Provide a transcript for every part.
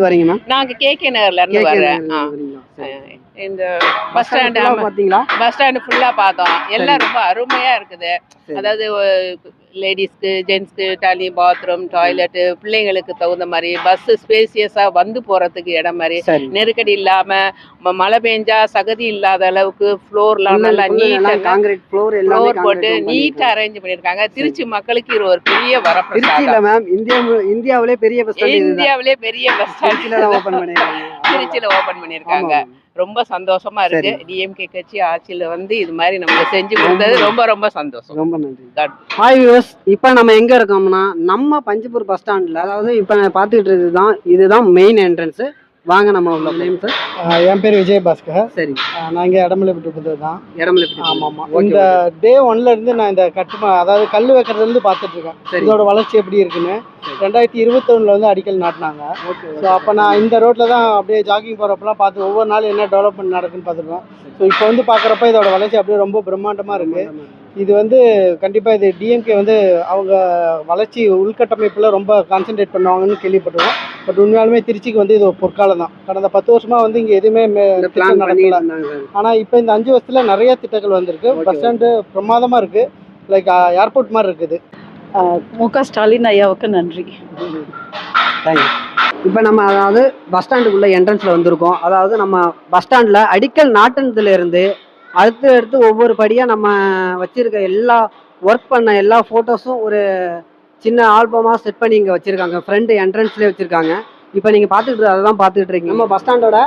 வரீங்க மேம்? நாங்க கேகே நகர்ல இருந்து வரேன். இந்த பஸ் ஸ்டாண்ட் ஃபுல்லா பார்த்தோம். எல்லாம் ரொம்ப அருமையா இருக்குது. அதாவது லேடிஸ்க்கு ஜென்ஸ்க்கு தனி பாத்ரூம் டாய்லெட்டு பிள்ளைங்களுக்கு தகுந்த மாதிரி பஸ் ஸ்பேசியஸா வந்து போறதுக்கு இடம் மாதிரி நெருக்கடி இல்லாம மழை பெஞ்சா சகதி இல்லாத அளவுக்கு ஃப்ளோர்லாம் நல்லா நீட்டா ஃப்ளோர் போட்டு நீட்டா அரேஞ்ச் பண்ணிருக்காங்க. திருச்சி மக்களுக்கு இது ஒரு பெரிய வரப்பிரசாதம். இந்தியாவிலே பெரிய பஸ் ஸ்டாண்ட் திருச்சியில ஓபன் பண்ணிருக்காங்க. ரொம்ப சந்தோஷமா இருக்கு. டிஎம்கே கட்சி ஆட்சியில வந்து இது மாதிரி நமக்கு செஞ்சு கொடுத்தது ரொம்ப ரொம்ப சந்தோஷம். ரொம்ப நன்றி. ஹாய் வியூவர்ஸ், இப்போ நம்ம எங்க இருக்கோம்னா நம்ம பஞ்சுப்பூர் பஸ் ஸ்டாண்ட்ல, அதாவது இப்போ பார்த்துக்கிட்டு இருக்குதுதான் இதுதான் மெயின் என்ட்ரன்ஸ். வாங்க நம்ம உள்ள நேம் சார். என் பேர் விஜயபாஸ்கர். சரி, நான் இங்கே இடமலைப்பட்டு தான். இடமலைப்பட்டு. ஆமாம். இந்த டே 1ல இருந்து நான் இந்த அதாவது கல் வைக்கிறதுலேருந்து பார்த்துட்டு இருக்கேன். இதோட வளர்ச்சி எப்படி இருக்குன்னு 2021 வந்து அடிக்கல் நாட்டினாங்க. ஸோ அப்போ நான் இந்த ரோட்டில் தான் அப்படியே ஜாகிங் போகிறப்பெல்லாம் பார்த்து ஒவ்வொரு நாள் என்ன டெவலப்மெண்ட் நடக்குன்னு பார்த்துருக்கோம். ஸோ இப்போ வந்து பார்க்குறப்ப இதோட வளர்ச்சி அப்படியே ரொம்ப பிரம்மாண்டமாக இருக்குது. இது வந்து கண்டிப்பாக இது டிஎம்கே வந்து அவங்க வளர்ச்சி உள்கட்டமைப்பில் ரொம்ப கான்சென்ட்ரேட் பண்ணுவாங்கன்னு கேள்விப்பட்டிருக்கோம். பட் உண்மையாலுமே திருச்சிக்கு வந்து இது ஒரு பொற்காலம் தான். கடந்த 10 வருஷமாக வந்து இங்கே எதுவுமே நடக்கல. ஆனால் இப்போ இந்த 5 வருஷத்தில் நிறைய திட்டங்கள் வந்திருக்கு. பஸ் ஸ்டாண்டு பிரமாதமாக இருக்குது. லைக் ஏர்போர்ட் மாதிரி இருக்குது. மு.க. ஸ்டாலின் ஐயாவுக்கு நன்றி. தேங்க்யூ. இப்போ நம்ம அதாவது பஸ் ஸ்டாண்டுக்குள்ளே என்ட்ரன்ஸில் வந்திருக்கோம். அதாவது நம்ம பஸ் ஸ்டாண்டில் அடிக்கல் நாட்டினதுலேருந்து அடுத்து ஒவ்வொரு படியாக நம்ம வச்சுருக்க எல்லா ஒர்க் பண்ண எல்லா ஃபோட்டோஸும் ஒரு சின்ன ஆல்பமாக செட் பண்ணி இங்கே வச்சுருக்காங்க. ஃப்ரண்ட் என்ட்ரன்ஸ்லேயே வச்சுருக்காங்க. இப்போ நீங்கள் பார்த்துக்கிட்டு அதை தான் பார்த்துக்கிட்டு இருக்கீங்க. நம்ம பஸ் ஸ்டாண்டோட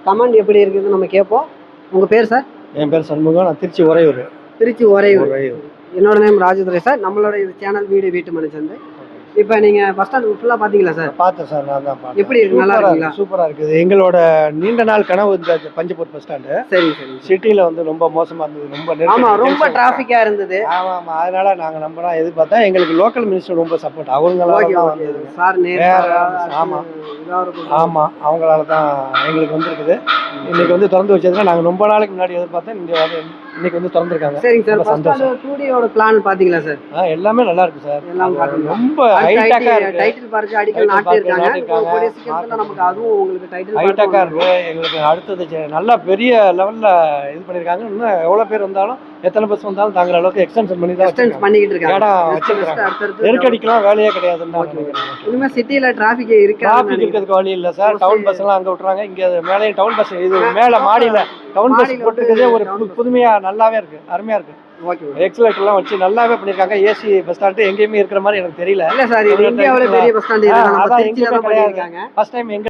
கமெண்ட் எப்படி இருக்குதுன்னு நம்ம கேட்போம். உங்கள் பேர் சார்? என் பேர் சண்முகம். நான் திருச்சி உறையூர். என்னோட நேம் ராஜதுரை சார். நம்மளோட இது சேனல் வீட்டு மனுஷன். இப்போ நீங்கள் பஸ் ஸ்டாண்ட் ஃபுல்லாக பார்த்தீங்களா சார்? பார்த்தேன் சார். நான் தான் பார்த்தேன். எப்படி இருக்கு? நல்லா இருக்குங்களா? சூப்பராக இருக்குது. எங்களோட நீண்ட நாள் கனவு இந்த பஞ்சப்பூர் பஸ் ஸ்டாண்டு. சரி. சிட்டியில் வந்து ரொம்ப மோசமாக இருந்தது. ரொம்ப டிராஃபிக்காக இருந்தது. ஆமாம். அதனால நாங்கள் நம்பலாம் எதிர்பார்த்தா எங்களுக்கு லோக்கல் மினிஸ்டர் ரொம்ப சப்போர்ட். அவங்களால தான் வந்தது சார். ஆமாம், அவங்களால தான் எங்களுக்கு வந்துருக்குது. இன்னைக்கு வந்து திறந்து வச்சதுன்னா நாங்கள் ரொம்ப நாளைக்கு முன்னாடி எதிர்பார்த்தேன். இன்னைக்கு வந்து திறந்துருக்காங்க. சரிங்க சார். சந்தோஷம். 2Dயோட பிளான் பார்த்தீங்களா சார்? எல்லாமே நல்லா இருக்கு சார். எல்லாம் ரொம்ப ஹைடெக்கா இருக்கு. டைட்டில் பார்க்க அடிக்கல் நாட்டிருக்காங்க. நமக்கு அதுவும் உங்களுக்கு டைட்டில் ஹைடெக்கா இருக்கு. எங்களுக்கு அடுத்தது நல்லா பெரிய லெவல்ல இது பண்ணிருக்காங்க. இன்னும் எவ்வளவு பேர் வந்தாலும் எத்தனை பஸ் வந்தாலும் தாங்குற அளவுக்கு எக்ஸ்டென்ஷன் பண்ணிக்கிட்டு இருக்காங்க. நெருக்கடிக்கெல்லாம் வேலையே கிடையாதுன்னு இனிமே சிட்டில டிராஃபிக் இருக்கிறதுக்கு வழி இல்லை சார். டவுன் பஸ் எல்லாம் அங்க விட்டுறாங்க. இங்க மேலே டவுன் பஸ் இது மேல மாடியில டவுன் பஸ் போட்டுருக்கதே ஒரு புதுமையா நல்லாவே இருக்கு. அருமையா இருக்கு. எக்ஸலென்ட் எல்லாம் வச்சு நல்லாவே பண்ணிருக்காங்க. ஏசி பஸ் ஸ்டாண்ட் எங்கேயுமே இருக்கிற மாதிரி எனக்கு தெரியல. இல்ல சார், இது இந்தியாவிலே பெரிய பஸ் ஸ்டாண்ட். அதான் எங்க கிடையாது. ஃபர்ஸ்ட் டைம் எங்க